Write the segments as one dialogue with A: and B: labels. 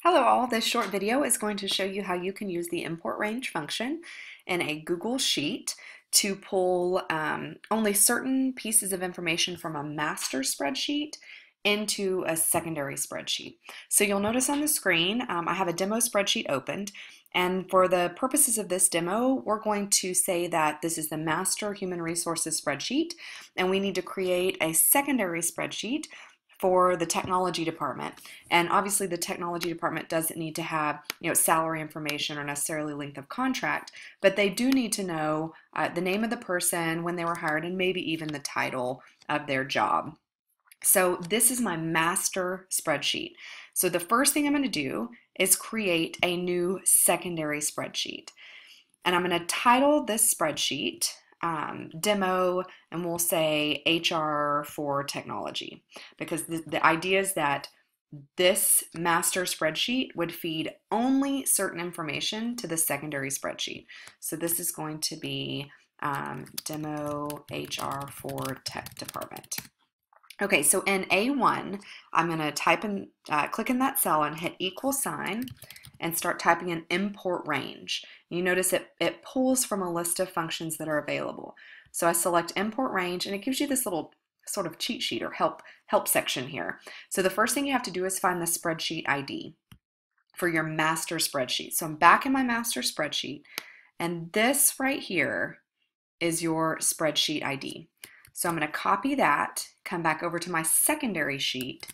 A: Hello all, this short video is going to show you how you can use the import range function in a Google Sheet to pull only certain pieces of information from a master spreadsheet into a secondary spreadsheet. So you'll notice on the screen I have a demo spreadsheet opened, and for the purposes of this demo we're going to say that this is the master human resources spreadsheet and we need to create a secondary spreadsheet for the technology department. And obviously the technology department doesn't need to have salary information or necessarily length of contract, but they do need to know the name of the person, when they were hired, and maybe even the title of their job. So this is my master spreadsheet. So the first thing I'm going to do is create a new secondary spreadsheet. And I'm going to title this spreadsheet demo, and we'll say HR for technology, because the idea is that this master spreadsheet would feed only certain information to the secondary spreadsheet. So this is going to be demo HR for tech department. Okay, so in A1, I'm going to type in, click in that cell and hit equal sign and start typing in import range. You notice it pulls from a list of functions that are available. So I select import range and it gives you this little sort of cheat sheet or help section here. So the first thing you have to do is find the spreadsheet ID for your master spreadsheet. So I'm back in my master spreadsheet, and this right here is your spreadsheet ID. So I'm going to copy that, come back over to my secondary sheet,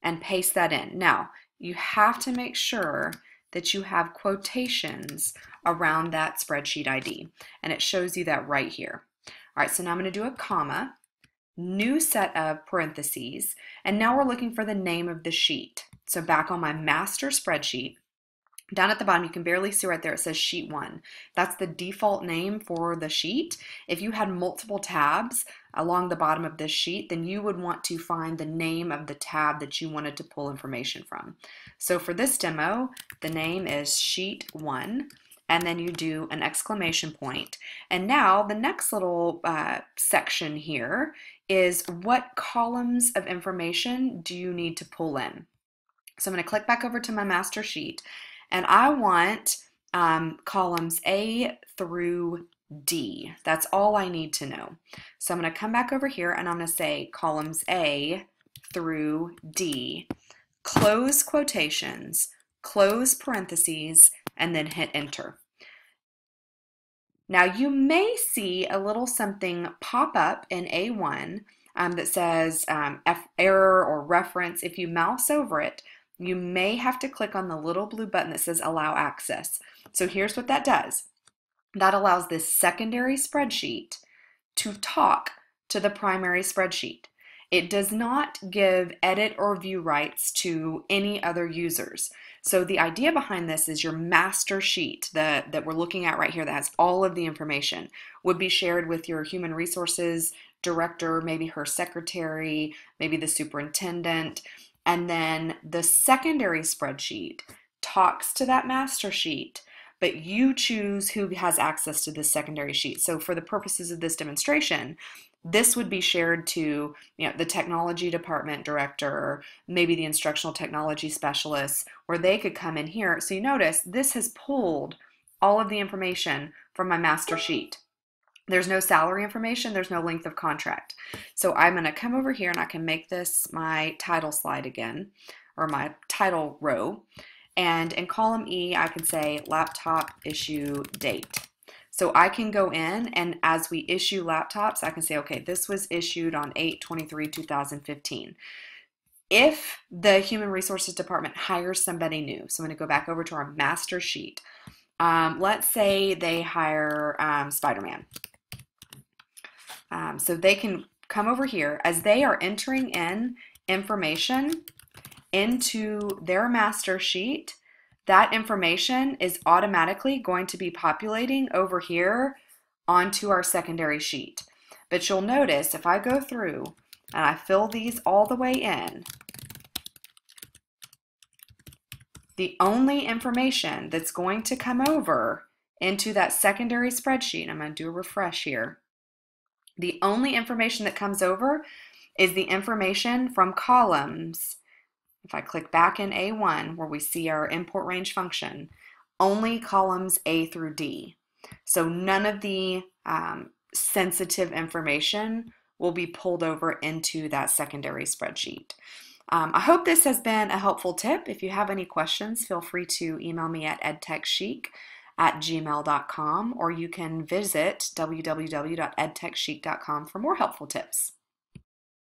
A: and paste that in. Now, you have to make sure that you have quotations around that spreadsheet ID, and it shows you that right here. All right, so now I'm going to do a comma, new set of parentheses, and now we're looking for the name of the sheet. So back on my master spreadsheet, down at the bottom, you can barely see right there, it says sheet 1. That's the default name for the sheet. If you had multiple tabs along the bottom of this sheet, then you would want to find the name of the tab that you wanted to pull information from. So for this demo, the name is sheet 1, and then you do an exclamation point. And now the next little section here is what columns of information do you need to pull in. So I'm going to click back over to my master sheet, and I want columns A through D. That's all I need to know. So I'm going to come back over here and I'm going to say columns A through D, close quotations, close parentheses, and then hit enter. Now you may see a little something pop up in A1 that says error or reference. If you mouse over it, you may have to click on the little blue button that says allow access. So here's what that does. That allows this secondary spreadsheet to talk to the primary spreadsheet. It does not give edit or view rights to any other users. So the idea behind this is your master sheet that we're looking at right here that has all of the information would be shared with your human resources director, maybe her secretary, maybe the superintendent. And then the secondary spreadsheet talks to that master sheet, but you choose who has access to this secondary sheet. So for the purposes of this demonstration, this would be shared to the technology department director, maybe the instructional technology specialists, where they could come in here. So you notice this has pulled all of the information from my master sheet. There's no salary information, there's no length of contract. So I'm going to come over here and I can make this my title slide again, or my title row. And in column E, I can say laptop issue date. So I can go in, and as we issue laptops, I can say, okay, this was issued on 8/23/2015. If the Human Resources Department hires somebody new, so I'm going to go back over to our master sheet. Let's say they hire Spider-Man. So they can come over here as they are entering in information into their master sheet. That information is automatically going to be populating over here onto our secondary sheet. But you'll notice if I go through and I fill these all the way in, the only information that's going to come over into that secondary spreadsheet, I'm going to do a refresh here, the only information that comes over is the information from columns if I click back in A1 where we see our import range function, only columns A through D. So none of the sensitive information will be pulled over into that secondary spreadsheet. I hope this has been a helpful tip. If you have any questions, feel free to email me at edtechchic@gmail.com, or you can visit www.edtechchic.com for more helpful tips.